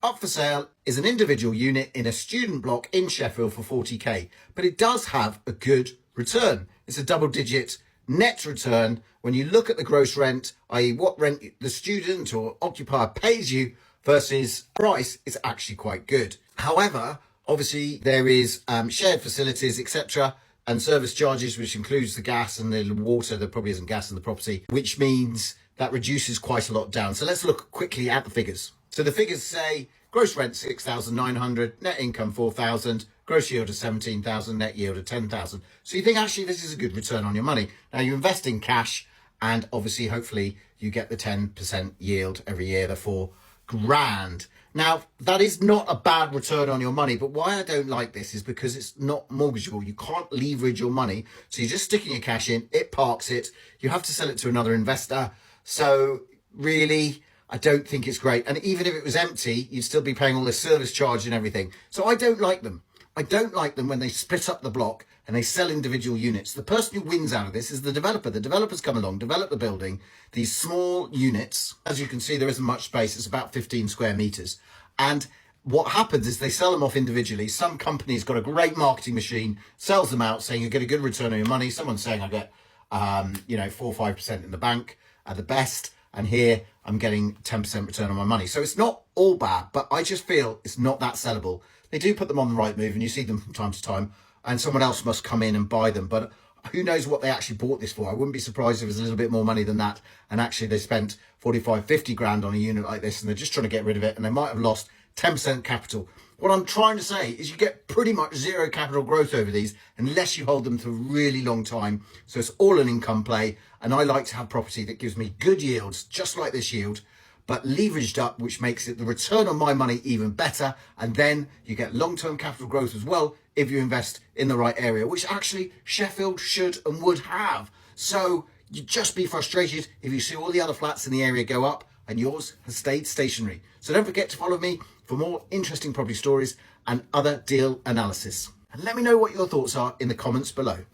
Up for sale is an individual unit in a student block in Sheffield for 40k, but it does have a good return. It's a double-digit net return when you look at the gross rent, i.e. what rent the student or occupier pays you versus price. It's actually quite good. However, obviously there is shared facilities, etc., and service charges, which includes the gas and the water. There probably isn't gas in the property, which means that reduces quite a lot down. So let's look quickly at the figures. So the figures say gross rent 6,900, net income 4,000, gross yield of 17,000, net yield of 10,000. So you think actually this is a good return on your money. Now you invest in cash, and obviously hopefully you get the 10% yield every year, the £4,000. Now, that is not a bad return on your money, but why I don't like this is because it's not mortgageable. You can't leverage your money. So you're just sticking your cash in, it parks it, you have to sell it to another investor. So really, I don't think it's great. And even if it was empty, you'd still be paying all this service charge and everything. So I don't like them. I don't like them when they split up the block and they sell individual units. The person who wins out of this is the developer. The developers come along, develop the building, these small units. As you can see, there isn't much space. It's about 15 square meters. And what happens is they sell them off individually. Some company's got a great marketing machine, sells them out saying you get a good return on your money. Someone's saying I get, 4 or 5% in the bank at the best. And here I'm getting 10% return on my money. So it's not all bad, but I just feel it's not that sellable. They do put them on the right move and you see them from time to time, and someone else must come in and buy them. But who knows what they actually bought this for? I wouldn't be surprised if it was a little bit more money than that. And actually they spent 45, 50 grand on a unit like this and they're just trying to get rid of it. And they might have lost 10% capital. What I'm trying to say is you get pretty much zero capital growth over these unless you hold them for a really long time. So it's all an income play. And I like to have property that gives me good yields, just like this yield, but leveraged up, which makes it the return on my money even better. And then you get long-term capital growth as well if you invest in the right area, which actually Sheffield should and would have. So you'd just be frustrated if you see all the other flats in the area go up and yours has stayed stationary. So don't forget to follow me for more interesting property stories and other deal analysis. And let me know what your thoughts are in the comments below.